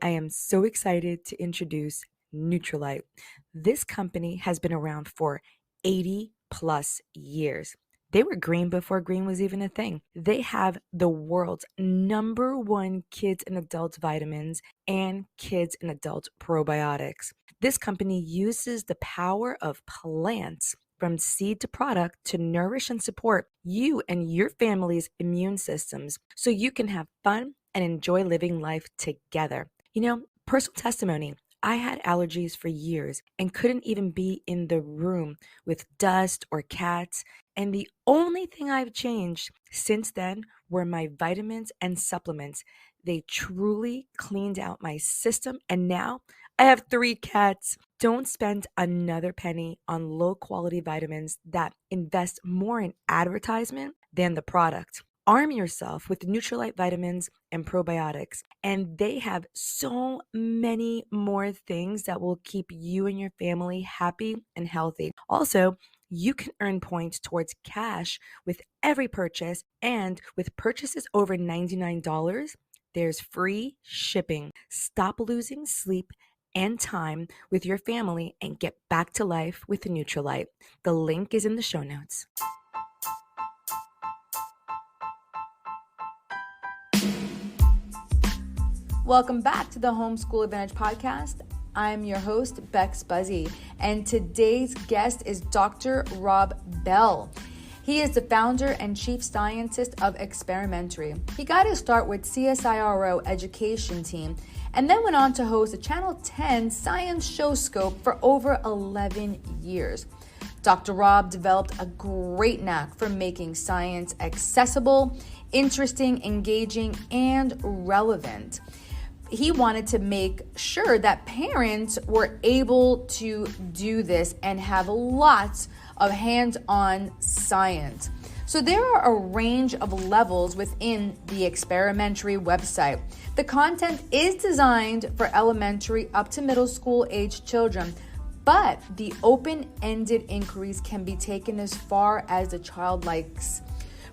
I am so excited to introduce Nutrilite. This company has been around for 80 plus years. They were green before green was even a thing. They have the world's #1 kids and adult vitamins and kids and adult probiotics. This company uses the power of plants from seed to product to nourish and support you and your family's immune systems so you can have fun and enjoy living life together. Personal testimony. I had allergies for years and couldn't even be in the room with dust or cats. And the only thing I've changed since then were my vitamins and supplements. They truly cleaned out my system. And now I have 3 cats. Don't spend another penny on low quality vitamins that invest more in advertisement than the product. Arm yourself with Nutrilite vitamins and probiotics, and they have so many more things that will keep you and your family happy and healthy. Also, you can earn points towards cash with every purchase, and with purchases over $99, there's free shipping. Stop losing sleep and time with your family and get back to life with Nutrilite. The link is in the show notes. Welcome back to the Homeschool Advantage podcast. I'm your host, Bex Buzzy, and today's guest is Dr. Rob Bell. He is the founder and Chief Scientist of Experimentary. He got his start with CSIRO Education team and then went on to host a Channel 10 science show scope for over 11 years. Dr. Rob developed a great knack for making science accessible, interesting, engaging, and relevant. He wanted to make sure that parents were able to do this and have lots of hands-on science. So there are a range of levels within the Experimentary website. The content is designed for elementary up to middle school age children, but the open-ended inquiries can be taken as far as the child likes.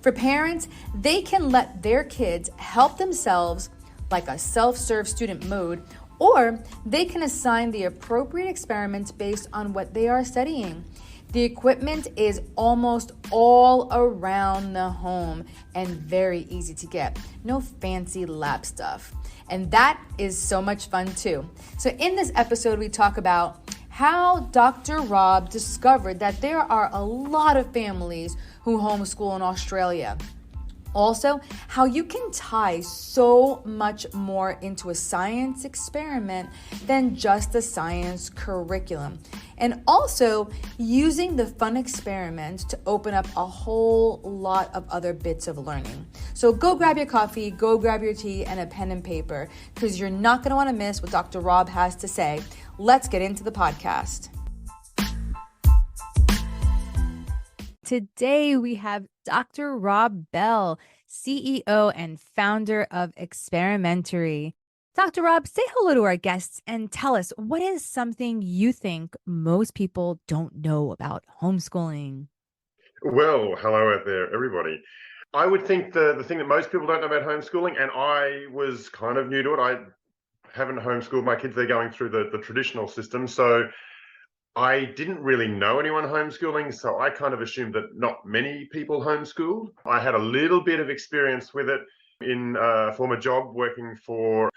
For parents, they can let their kids help themselves, like a self-serve student mode, or they can assign the appropriate experiments based on what they are studying. The equipment is almost all around the home and very easy to get. No fancy lab stuff. And that is so much fun too. So in this episode, we talk about how Dr. Rob discovered that there are a lot of families who homeschool in Australia. Also, how you can tie so much more into a science experiment than just a science curriculum. And also, using the fun experiment to open up a whole lot of other bits of learning. So go grab your coffee, go grab your tea, and a pen and paper, because you're not going to want to miss what Dr. Rob has to say. Let's get into the podcast. Today, we have Dr. Rob Bell, CEO and founder of Experimentary. Dr. Rob, say hello to our guests and tell us, what is something you think most people don't know about homeschooling? Well, hello out there, everybody. I would think the thing that most people don't know about homeschooling, and I was kind of new to it, I haven't homeschooled my kids, they're going through the traditional system, so I didn't really know anyone homeschooling, so I kind of assumed that not many people homeschooled. I had a little bit of experience with it in a former job working for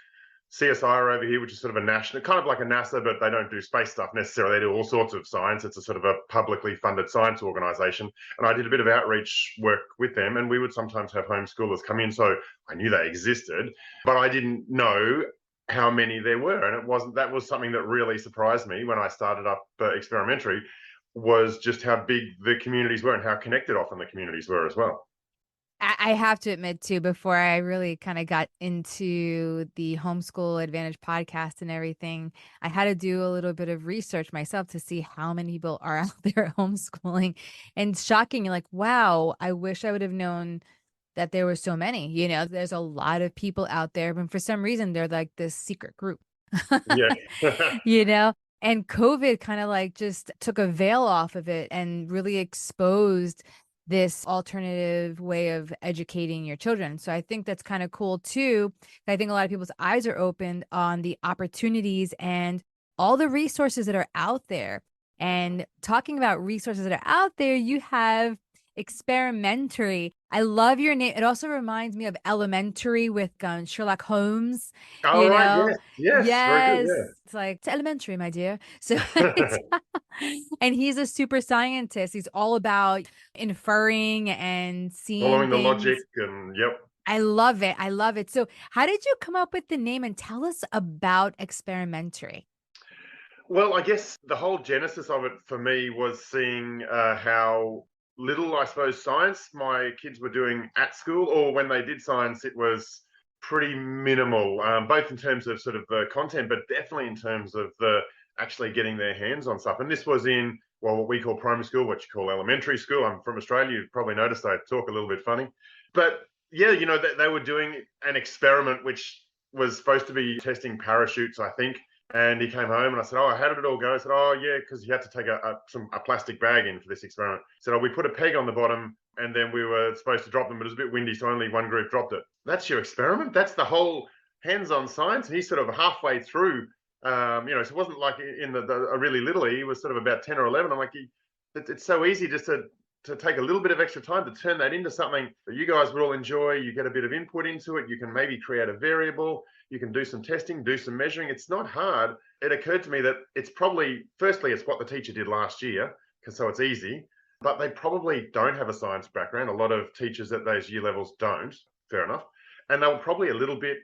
CSIRO over here, which is sort of a national, kind of like a NASA, but they don't do space stuff necessarily. They do all sorts of science. It's a sort of a publicly funded science organization. And I did a bit of outreach work with them, and we would sometimes have homeschoolers come in. So I knew they existed, but I didn't know how many there were. And that was something that really surprised me when I started up Experimentary, was just how big the communities were and how connected often the communities were as well. I have to admit too, before I really kind of got into the Homeschool Advantage podcast and everything, I had to do a little bit of research myself to see how many people are out there homeschooling. And shocking, you're like, wow, I wish I would have known that there were so many. There's a lot of people out there, but for some reason they're like this secret group. Yeah. And COVID kind of like just took a veil off of it and really exposed this alternative way of educating your children. So I think that's kind of cool too. I think a lot of people's eyes are opened on the opportunities and all the resources that are out there. And talking about resources that are out there, you have Experimentary. I love your name. It also reminds me of Elementary with Sherlock Holmes, All you right. know? Yes. Yes. Very good. Yes. It's like, it's elementary, my dear. So Yeah. it's, and he's a super scientist. He's all about inferring and seeing Following the logic things. and yep. I love it. I love it. So, how did you come up with the name and tell us about Experimentary? Well, I guess the whole genesis of it for me was seeing how little, I suppose, science my kids were doing at school, or when they did science, it was pretty minimal, both in terms of sort of the content, but definitely in terms of the actually getting their hands on stuff. And this was in, well, what we call primary school, what you call elementary school. I'm from Australia. You've probably noticed I talk a little bit funny. But yeah, they were doing an experiment which was supposed to be testing parachutes, I think. And he came home and I said, "Oh, how did it all go?" I said, "Oh, yeah, because he had to take a plastic bag in for this experiment." He said, "Oh, we put a peg on the bottom and then we were supposed to drop them, but it was a bit windy, so only one group dropped it." That's your experiment? That's the whole hands-on science? And he's sort of halfway through, so it wasn't like in the really little, he was sort of about 10 or 11. I'm like, it's so easy just to take a little bit of extra time to turn that into something that you guys would all enjoy. You get a bit of input into it. You can maybe create a variable. You can do some testing, do some measuring. It's not hard. It occurred to me that it's probably, firstly, it's what the teacher did last year, so it's easy, but they probably don't have a science background. A lot of teachers at those year levels don't, fair enough. And they were probably a little bit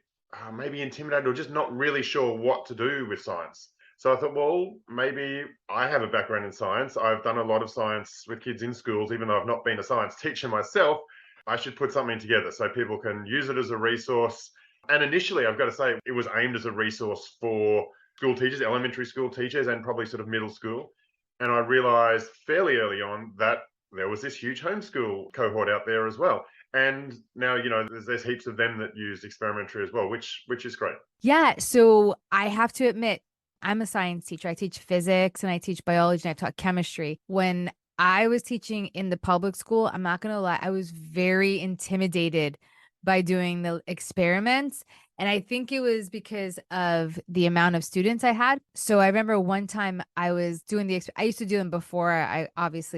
maybe intimidated or just not really sure what to do with science. So I thought, well, maybe I have a background in science. I've done a lot of science with kids in schools, even though I've not been a science teacher myself. I should put something together so people can use it as a resource. And initially, I've got to say, it was aimed as a resource for school teachers, elementary school teachers, and probably sort of middle school. And I realized fairly early on that there was this huge homeschool cohort out there as well. And now, there's heaps of them that use Experimentary as well, which is great. Yeah. So, I have to admit, I'm a science teacher. I teach physics and I teach biology and I've taught chemistry. When I was teaching in the public school, I'm not going to lie, I was very intimidated by doing the experiments. And I think it was because of the amount of students I had. So I remember one time I was doing I used to do them before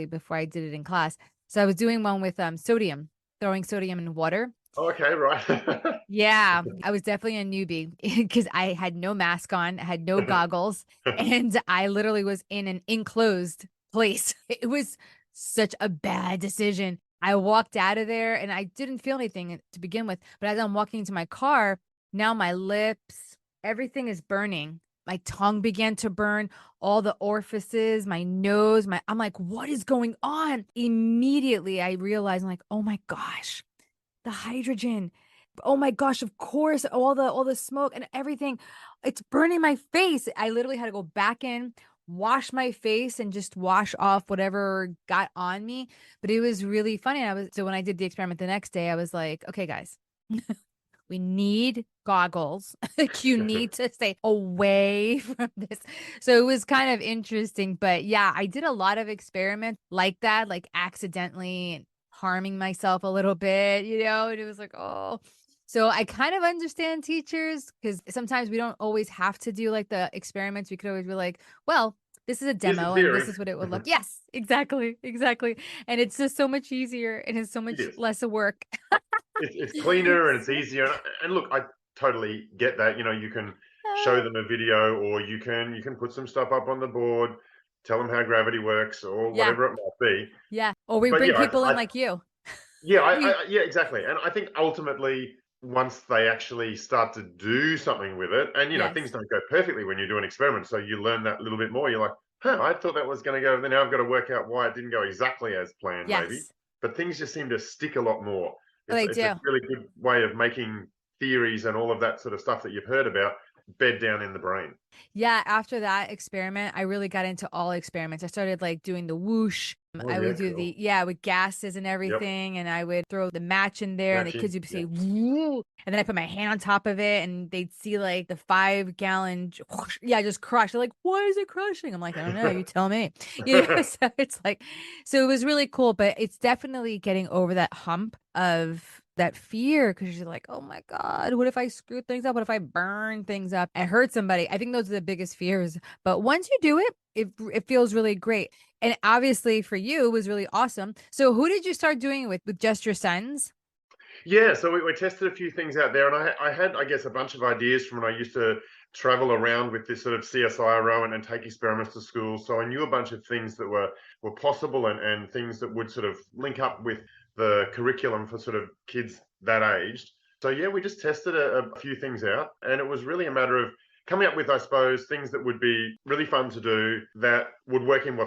before I did it in class. So I was doing one with sodium, throwing sodium in water. Oh, okay, right. Yeah, I was definitely a newbie because I had no mask on, I had no goggles, and I literally was in an enclosed place. It was such a bad decision. I walked out of there and I didn't feel anything to begin with, but as I'm walking to my car, now my lips, everything is burning. My tongue began to burn, all the orifices, my nose, I'm like, what is going on? Immediately I realized, I'm like, oh my gosh, the hydrogen. Oh my gosh, of course, all the smoke and everything. It's burning my face. I literally had to go back in, wash my face and just wash off whatever got on me. But it was really funny. So when I did the experiment the next day, I was like, okay, guys, we need goggles. Like you need to stay away from this. So it was kind of interesting. But yeah, I did a lot of experiments like that, like accidentally harming myself a little bit, and it was like, oh. So I kind of understand teachers because sometimes we don't always have to do like the experiments. We could always be like, well, this is a Here's the demo and theory. this is what it would look. Yes, exactly. Exactly. And it's just so much easier and it's so It much is. less work. It's cleaner and it's easier. And look, I totally get that. You can show them a video, or you can put some stuff up on the board, tell them how gravity works, or Yeah. whatever it might be. Yeah. Or we But bring yeah, people in like you. We yeah, exactly. And I think ultimately, once they actually start to do something with it, and things Yes. don't go perfectly when you do an experiment, so you learn that little bit more. You're like, huh, I thought that was going to go. Then now I've got to work out why it didn't go exactly as planned, maybe. Yes. But things just seem to stick a lot more. Oh, they It's a do. really good way of making theories and all of that sort of stuff that you've heard about bed down in the brain. Yeah, after that experiment, I really got into all experiments. I started like doing the whoosh. Oh, I yeah, would do cool. with gases and Yep. everything. And I would throw the match in there and the kids Matching. would say, Yeah. woo. And then I put my hand on top of it and they'd see like the 5-gallon, just crush. They're like, why is it crushing? I'm like, I don't know. You tell me. So it's like, so it was really cool, but it's definitely getting over that hump of that fear because you're like, oh my God, what if I screw things up? What if I burn things up? I hurt somebody. I think those are the biggest fears. But once you do it, it feels really great. And obviously for you, it was really awesome. So who did you start doing it with just your sons? Yeah, so we tested a few things out there, and I had, I guess, a bunch of ideas from when I used to travel around with this sort of CSIRO and take experiments to school. So I knew a bunch of things that were possible and things that would sort of link up with the curriculum for sort of kids that aged. So yeah, we just tested a few things out, and it was really a matter of coming up with, I suppose, things that would be really fun to do that would work in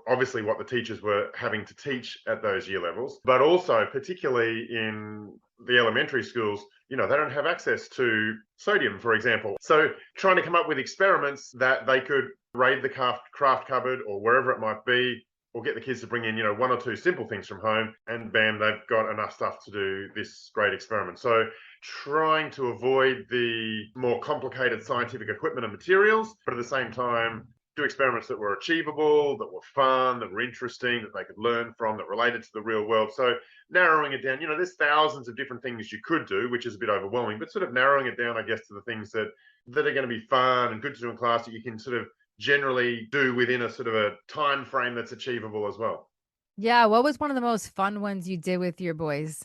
obviously what the teachers were having to teach at those year levels, but also particularly in the elementary schools, they don't have access to sodium, for example. So trying to come up with experiments that they could raid the craft cupboard or wherever it might be, or get the kids to bring in, one or two simple things from home, and bam, they've got enough stuff to do this great experiment. So trying to avoid the more complicated scientific equipment and materials, but at the same time, do experiments that were achievable, that were fun, that were interesting, that they could learn from, that related to the real world. So narrowing it down, there's thousands of different things you could do, which is a bit overwhelming, but sort of narrowing it down, I guess, to the things that are going to be fun and good to do in class that you can sort of generally do within a sort of a time frame that's achievable as well. Yeah. What was one of the most fun ones you did with your boys?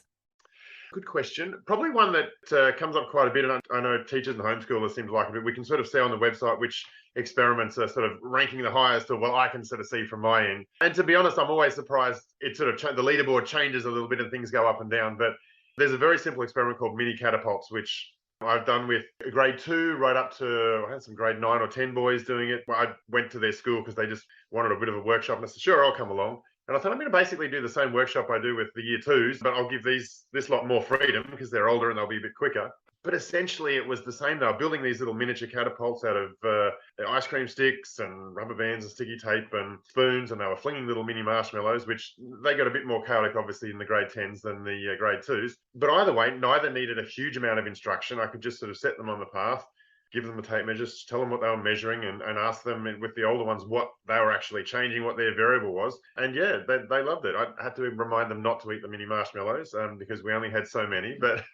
Good question. Probably one that comes up quite a bit, and I know teachers and homeschoolers seem to like it. We can sort of see on the website which experiments are sort of ranking the highest, or I can sort of see from my end. And to be honest, I'm always surprised it sort of the leaderboard changes a little bit and things go up and down. But there's a very simple experiment called mini catapults, which I've done with grade 2 right up to, I had some grade 9 or 10 boys doing it. I went to their school because they just wanted a bit of a workshop, and I said, sure, I'll come along. And I thought, I'm going to basically do the same workshop I do with the year 2s, but I'll give this lot more freedom because they're older and they'll be a bit quicker. But essentially, it was the same. They were building these little miniature catapults out of ice cream sticks and rubber bands and sticky tape and spoons, and they were flinging little mini marshmallows, which they got a bit more chaotic, obviously, in the grade 10s than the grade 2s. But either way, neither needed a huge amount of instruction. I could just sort of set them on the path, give them the tape measures, tell them what they were measuring, and ask them with the older ones what they were actually changing, what their variable was. And yeah, they loved it. I had to remind them not to eat the mini marshmallows because we only had so many. But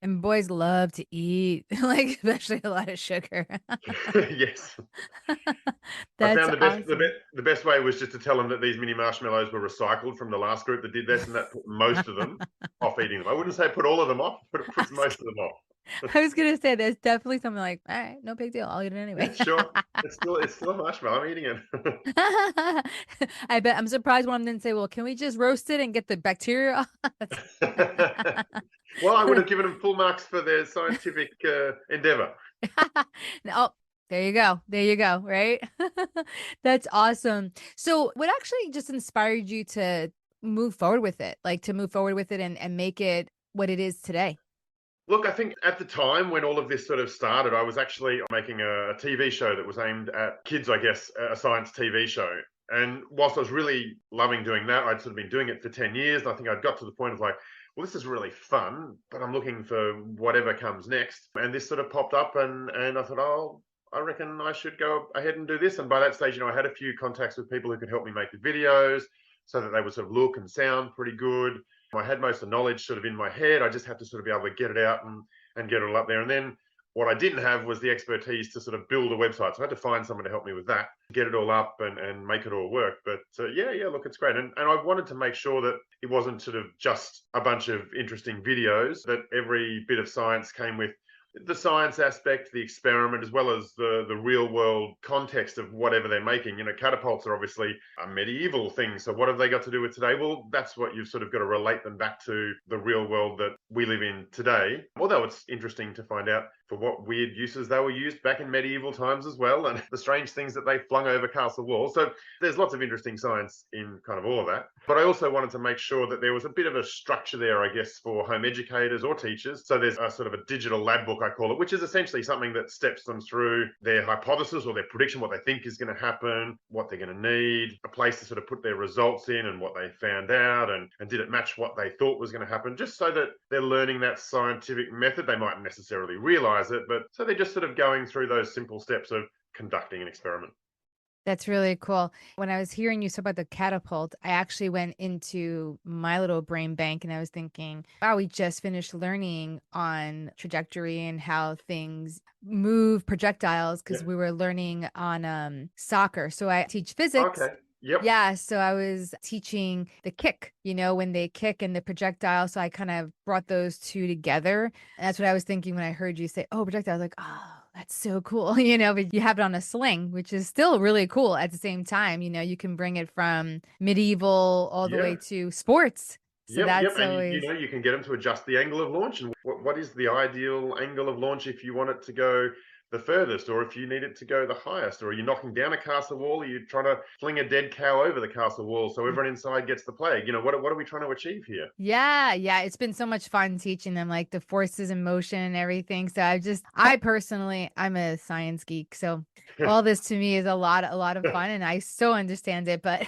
And boys love to eat, like especially a lot of sugar. yes, I That's found awesome. the best way was just to tell them that these mini marshmallows were recycled from the last group that did this, and that put most of them off eating them. I wouldn't say put all of them off, but it I puts was, most of them off. I was gonna say there's definitely something like, all right, no big deal. I'll eat it anyway. Yeah, sure. It's still a marshmallow. I'm eating it. I bet I'm surprised one of them didn't say, well, can we just roast it and get the bacteria off? Well, I would have given them full marks for their scientific endeavor. Oh, there you go. There you go. Right. That's awesome. So, what actually just inspired you to move forward with it? Like to move forward with it and make it what it is today? Look, I think at the time when all of this sort of started, I was actually making a TV show that was aimed at kids, I guess, a science TV show. And whilst I was really loving doing that, I'd sort of been doing it for 10 years. And I think I'd got to the point of like, well, this is really fun, but I'm looking for whatever comes next. And this sort of popped up, and I thought, oh, I reckon I should go ahead and do this. And by that stage, I had a few contacts with people who could help me make the videos so that they would sort of look and sound pretty good. I had most of the knowledge sort of in my head. I just had to sort of be able to get it out and get it all up there. And then what I didn't have was the expertise to sort of build a website. So I had to find someone to help me with that, get it all up and make it all work. But yeah, look, it's great. And I wanted to make sure that it wasn't sort of just a bunch of interesting videos, that every bit of science came with the science aspect, the experiment, as well as the real world context of whatever they're making. Catapults are obviously a medieval thing. So what have they got to do with today? Well, that's what you've sort of got to relate them back to the real world that we live in today. Although it's interesting to find out for what weird uses they were used back in medieval times as well, and the strange things that they flung over castle walls. So there's lots of interesting science in kind of all of that. But I also wanted to make sure that there was a bit of a structure there, I guess, for home educators or teachers. So there's a sort of a digital lab book, I call it, which is essentially something that steps them through their hypothesis or their prediction, what they think is going to happen, what they're going to need, a place to sort of put their results in and what they found out, and did it match what they thought was going to happen, just so that they're learning that scientific method. They mightn't necessarily realize it, but so they're just sort of going through those simple steps of conducting an experiment. That's really cool. When I was hearing you talk about the catapult, I actually went into my little brain bank and I was thinking, wow, we just finished learning on trajectory and how things move projectiles because we were learning on soccer. So I teach physics. Okay. Yep. Yeah, so I was teaching the kick, when they kick and the projectile. So I kind of brought those two together. And that's what I was thinking when I heard you say, oh, projectile. I was like, oh, that's so cool. But you have it on a sling, which is still really cool at the same time. You can bring it from medieval all the way to sports. So that's and always... you can get them to adjust the angle of launch. And what is the ideal angle of launch if you want it to go the furthest, or if you need it to go the highest, or are you knocking down a castle wall, or you're trying to fling a dead cow over the castle wall so everyone inside gets the plague? What are we trying to achieve here? Yeah, it's been so much fun teaching them like the forces in motion and everything. So I personally, I'm a science geek, so all this to me is a lot of fun, and I so understand it. But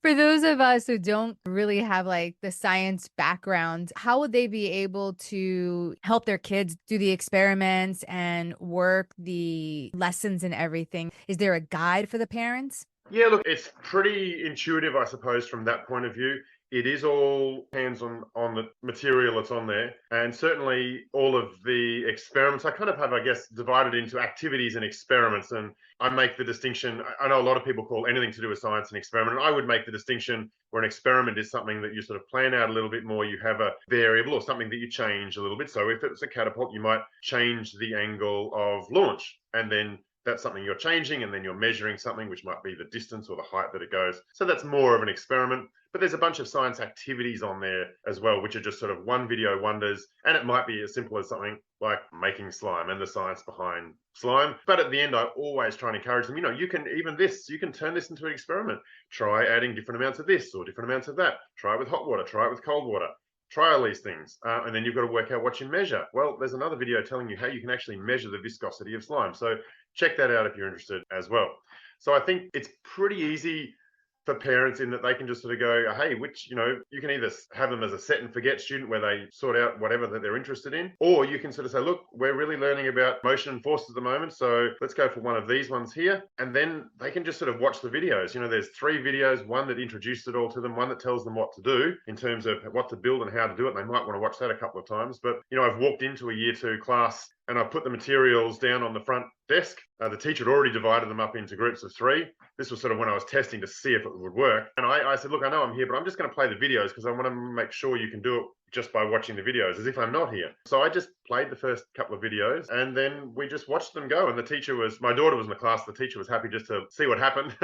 for those of us who don't really have like the science background, how would they be able to help their kids do the experiments and work the lessons and everything? Is there a guide for the parents? Yeah, look, it's pretty intuitive, I suppose, from that point of view. It is all hands on the material that's on there. And certainly all of the experiments, I kind of have, I guess, divided into activities and experiments. And I make the distinction. I know a lot of people call anything to do with science an experiment. And I would make the distinction where an experiment is something that you sort of plan out a little bit more. You have a variable or something that you change a little bit. So if it's a catapult, you might change the angle of launch, and then that's something you're changing, and then you're measuring something, which might be the distance or the height that it goes. So that's more of an experiment. But there's a bunch of science activities on there as well, which are just sort of one video wonders. And it might be as simple as something like making slime and the science behind slime. But at the end, I always try and encourage them, you can turn this into an experiment. Try adding different amounts of this or different amounts of that. Try it with hot water, try it with cold water. Try all these things, and then you've got to work out what you measure. Well, there's another video telling you how you can actually measure the viscosity of slime. So check that out if you're interested as well. So I think it's pretty easy for parents in that they can just sort of go, hey, you can either have them as a set and forget student where they sort out whatever that they're interested in, or you can sort of say, look, we're really learning about motion and force at the moment, so let's go for one of these ones here. And then they can just sort of watch the videos. There's 3 videos, one that introduced it all to them, one that tells them what to do in terms of what to build and how to do it. They might want to watch that a couple of times. But, I've walked into a year 2 class and I put the materials down on the front desk. The teacher had already divided them up into groups of 3. This was sort of when I was testing to see if it would work. And I said, look, I know I'm here, but I'm just going to play the videos because I want to make sure you can do it just by watching the videos as if I'm not here. So I just played the first couple of videos and then we just watched them go. And my daughter was in the class. The teacher was happy just to see what happened.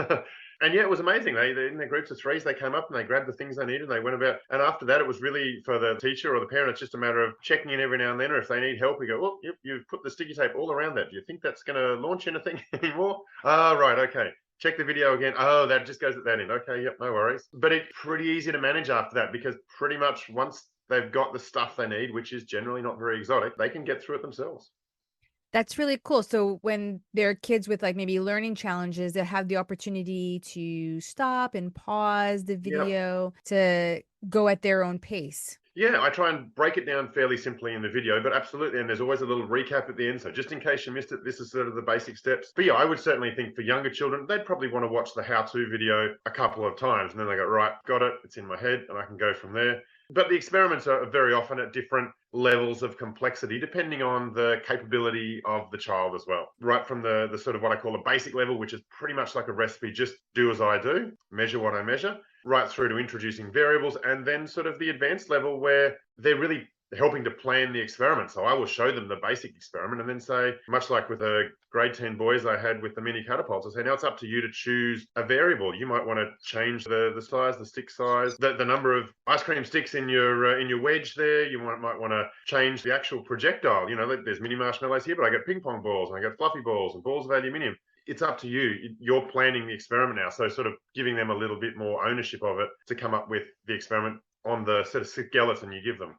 And yeah, it was amazing. They in their groups of 3s, they came up and they grabbed the things they needed and they went about. And after that, it was really for the teacher or the parent, it's just a matter of checking in every now and then, or if they need help, we go, well, yep, you've put the sticky tape all around that. Do you think that's going to launch anything anymore? Right, okay. Check the video again. Oh, that just goes at that end. Okay, yep, no worries. But it's pretty easy to manage after that because pretty much once they've got the stuff they need, which is generally not very exotic, they can get through it themselves. That's really cool. So when there are kids with like maybe learning challenges, they have the opportunity to stop and pause the video to go at their own pace. Yeah, I try and break it down fairly simply in the video, but absolutely. And there's always a little recap at the end. So just in case you missed it, this is sort of the basic steps. But yeah, I would certainly think for younger children, they'd probably want to watch the how-to video a couple of times. And then they go, right, got it. It's in my head and I can go from there. But the experiments are very often at different levels of complexity, depending on the capability of the child as well. Right from the sort of what I call a basic level, which is pretty much like a recipe, just do as I do, measure what I measure, right through to introducing variables, and then sort of the advanced level where they're really helping to plan the experiment. So I will show them the basic experiment and then say, much like with the grade 10 boys I had with the mini catapults, I say, now it's up to you to choose a variable. You might want to change the size, the stick size, the number of ice cream sticks in your wedge there. You might want to change the actual projectile. You know, there's mini marshmallows here, but I get ping pong balls and I get fluffy balls and balls of aluminium. It's up to you. You're planning the experiment now. So sort of giving them a little bit more ownership of it to come up with the experiment on the sort of skeleton you give them.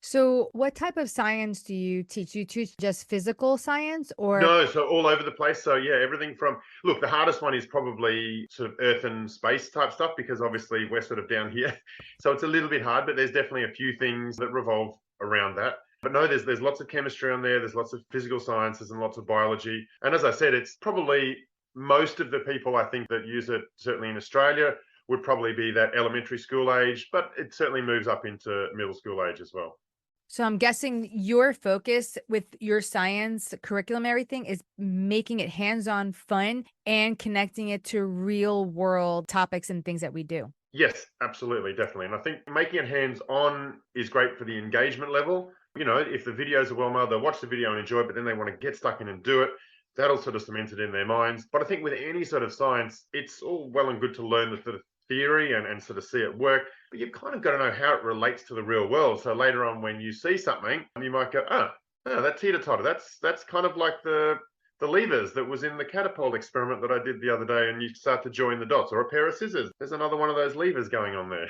So, what type of science do you teach? Do you teach just physical science or? No, so all over the place. So yeah, everything from, look, the hardest one is probably sort of earth and space type stuff, because obviously we're sort of down here. So it's a little bit hard, but there's definitely a few things that revolve around that. But no, there's lots of chemistry on there. There's lots of physical sciences and lots of biology. And as I said, it's probably most of the people I think that use it, certainly in Australia, would probably be that elementary school age, but it certainly moves up into middle school age as well. So I'm guessing your focus with your science curriculum, everything is making it hands-on fun and connecting it to real world topics and things that we do. Yes, absolutely, definitely. And I think making it hands-on is great for the engagement level. You know, if the videos are well made, they'll watch the video and enjoy it, but then they want to get stuck in and do it. That'll sort of cement it in their minds. But I think with any sort of science, it's all well and good to learn the sort of theory and sort of see it work, but you've kind of got to know how it relates to the real world. So later on, when you see something, you might go, that teeter-totter, that's kind of like the levers that was in the catapult experiment that I did the other day, and you start to join the dots. Or a pair of scissors, there's another one of those levers going on there.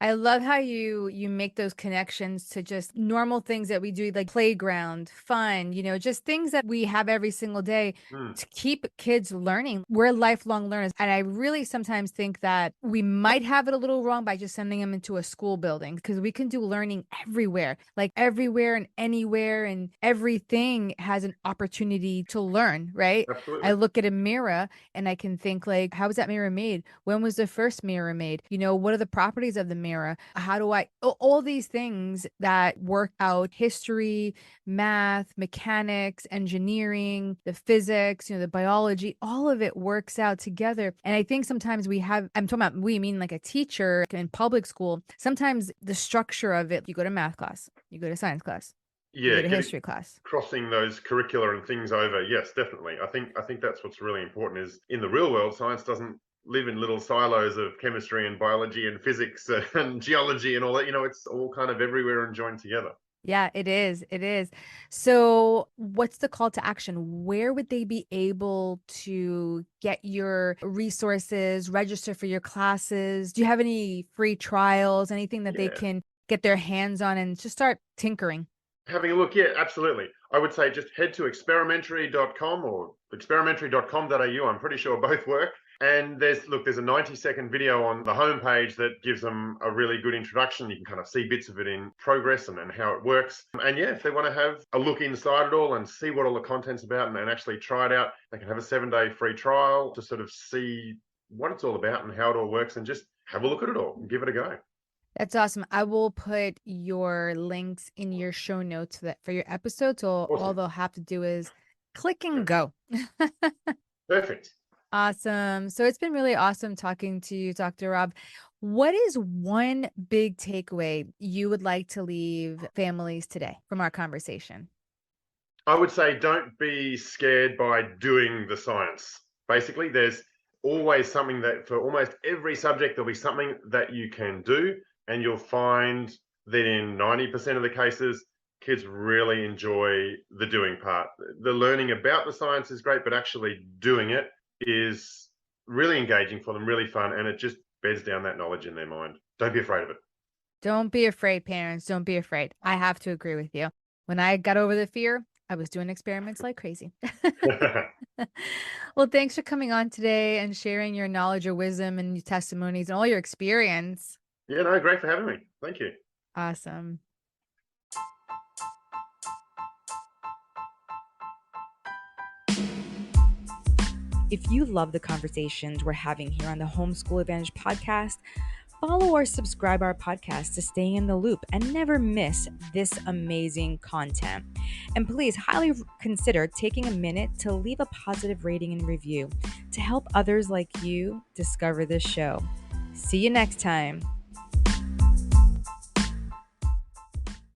I love how you make those connections to just normal things that we do, like playground, fun, just things that we have every single day to keep kids learning. We're lifelong learners. And I really sometimes think that we might have it a little wrong by just sending them into a school building, because we can do learning everywhere, like everywhere and anywhere, and everything has an opportunity to learn, right? Absolutely. I look at a mirror and I can think, like, how was that mirror made? When was the first mirror made? What are the properties of the mirror? How do all these things that work out history, math, mechanics, engineering, the physics, the biology, all of it works out together. And I think sometimes I'm talking about we mean like a teacher in public school. Sometimes the structure of it, you go to math class, you go to science class. Yeah, you go to history class. Crossing those curricular and things over. Yes, definitely. I think that's what's really important, is in the real world, science doesn't live in little silos of chemistry and biology and physics and geology and all that. It's all kind of everywhere and joined together. Yeah, it is. It is. So what's the call to action? Where would they be able to get your resources, register for your classes? Do you have any free trials, anything that they can get their hands on and just start tinkering? Having a look, yeah, absolutely. I would say just head to experimentary.com or experimentary.com.au. I'm pretty sure both work. And there's a 90-second video on the homepage that gives them a really good introduction. You can kind of see bits of it in progress and how it works. And yeah, if they want to have a look inside it all and see what all the content's about and actually try it out, they can have a 7-day free trial to sort of see what it's all about and how it all works, and just have a look at it all and give it a go. That's awesome. I will put your links in your show notes for your episode. So Awesome. All they'll have to do is click and go. Perfect. Awesome. So it's been really awesome talking to you, Dr. Rob. What is one big takeaway you would like to leave families today from our conversation? I would say don't be scared by doing the science. Basically, there's always something that for almost every subject, there'll be something that you can do, and you'll find that in 90% of the cases, kids really enjoy the doing part. The learning about the science is great, but actually doing it is really engaging for them, really fun, and it just beds down that knowledge in their mind. Don't be afraid of it. Don't be afraid, parents. Don't be afraid. I have to agree with you. When I got over the fear, I was doing experiments like crazy. Well, thanks for coming on today and sharing your knowledge, your wisdom, and your testimonies and all your experience. Yeah, no, great for having me. Thank you. Awesome. If you love the conversations we're having here on the Homeschool Advantage podcast, follow or subscribe our podcast to stay in the loop and never miss this amazing content. And please highly consider taking a minute to leave a positive rating and review to help others like you discover this show. See you next time.